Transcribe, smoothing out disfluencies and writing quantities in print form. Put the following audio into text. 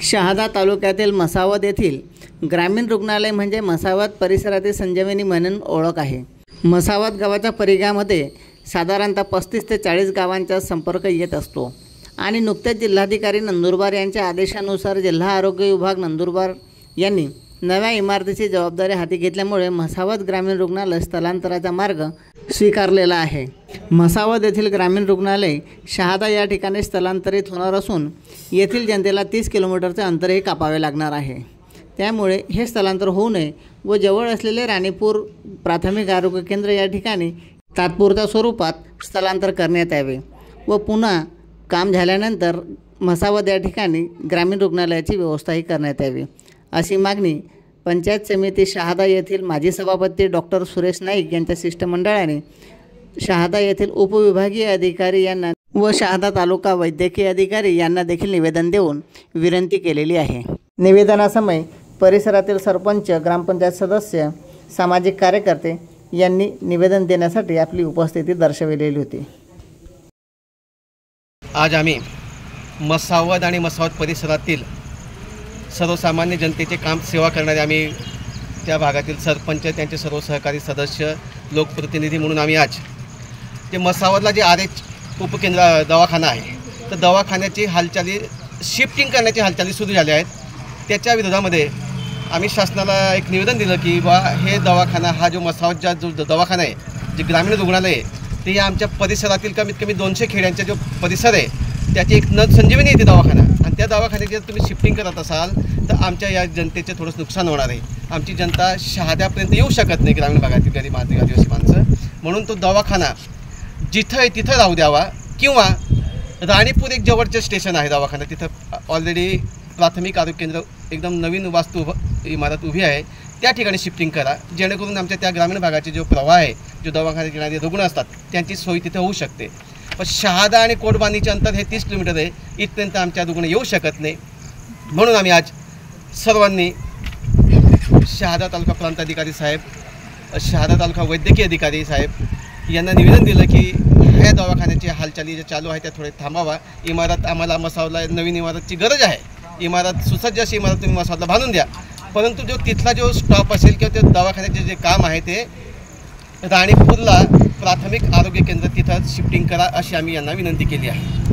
शहादा तालुक्यातील मसावद येथील ग्रामीण रुग्णालय म्हणजे मसावद परिसरातील संजीवनी म्हणून ओळख आहे। मसावद गावाच्या परिघामध्ये साधारणतः 35 ते 40 गावांचा संपर्क येत असतो आणि नुकतेच जिल्हाधिकारी नंदुरबार यांच्या आदेशानुसार जिल्हा आरोग्य विभाग नंदुरबार यांनी नव्या इमारतीची जबाबदारी हाती घेतल्यामुळे मसावद ग्रामीण रुग्णालय स्थलांतराचा मार्ग स्वीकारलेला आहे। मसावद येथील ग्रामीण रुग्णालय शहादा या ठिकाणी स्थलांतरित होणार असून येथील जनतेला 30 किलोमीटरचे अंतरही कापावे लागणार आहे। त्यामुळे हे स्थलांतर होऊ नये व जवळ असलेले राणीपूर प्राथमिक आरोग्य केंद्र या ठिकाणी तात्पुरत्या स्वरूपात स्थलांतर करण्यात यावे व पुन्हा काम झाल्यानंतर मसावद या ठिकाणी ग्रामीण रुग्णालयाची व्यवस्थाही करण्यात यावी अशी मागणी पंचायत समिती शहादा येथील माजी सभापती डॉक्टर सुरेश नाईक यांच्या शिष्टमंडळाने शहादा येथील उपविभागीय अधिकारी यांना व शहादा तालुका वैद्यकीय अधिकारी यांना देखील निवेदन देऊन विनंती केलेली आहे। निवेदनासमयी परिसरातील सरपंच, ग्रामपंचायत सदस्य, सामाजिक कार्यकर्ते यांनी निवेदन देण्यासाठी आपली उपस्थिती दर्शविलेली होती। आज आम्ही मसावद आणि मसावद परिसरातील सर्वसामान्य जनतेचे काम सेवा करणारे आम्ही त्या भागातील सरपंच, त्यांचे सर्व सहकारी सदस्य, लोकप्रतिनिधी म्हणून आम्ही आज जे मसावदला जे RH उपकेंद्र दवाखाना आहे तर दवाखान्याची हालचाली शिफ्टिंग करण्याची हालचाली सुरू झाल्या आहेत। त्याच्या विरोधामध्ये आम्ही शासनाला एक निवेदन दिलं की बा हे दवाखाना हा जो मसावदचा जो दवाखाना आहे, जे ग्रामीण रुग्णालय आहे ते आमच्या परिसरातील कमीत कमी 200 खेड्यांचा जो परिसर आहे त्याची एक संजीवनी येते दवाखाना आणि त्या दवाखान्याची जर तुम्ही शिफ्टिंग करत असाल तर आमच्या या जनतेचे थोडंसं नुकसान होणार आहे। आमची जनता शहाद्यापर्यंत येऊ शकत नाही, ग्रामीण भागातील गरीब आदिवासी माणसं, म्हणून तो दवाखाना जिथं आहे तिथं राहू द्यावा किंवा राणीपूर एक जवळचं स्टेशन आहे दवाखाना, तिथं ऑलरेडी प्राथमिक आरोग्य केंद्र एकदम नवीन वास्तू इमारत उभी आहे त्या ठिकाणी शिफ्टिंग करा, जेणेकरून आमच्या त्या ग्रामीण भागाचे जो प्रवाह आहे, जो दवाखान्यात येणारे रुग्ण असतात त्यांची सोय तिथे होऊ शकते। पण शहादा आणि कोटबांधीचे अंतर हे 30 किलोमीटर आहे, इथपर्यंत आमच्या रुग्ण येऊ शकत नाही। म्हणून आम्ही आज सर्वांनी शहादा तालुका प्रांताधिकारी साहेब, शहादा तालुका वैद्यकीय अधिकारी साहेब यांना निवेदन दिलं की ह्या दवाखान्याची हालचाली ज्या चालू आहे त्या थोडे थांबावा। इमारत आम्हाला मसावदला नवीन इमारतची गरज आहे, इमारत सुसज्ज अशी इमारत तुम्ही मसावदला बांधून द्या, परंतु जो तिथला जो स्टॉप असेल किंवा त्या दवाखान्याचे जे काम आहे ते राणीपूरला प्राथमिक आरोग्य केंद्र तिथं शिफ्टिंग करा अशी आम्ही यांना विनंती केली आहे।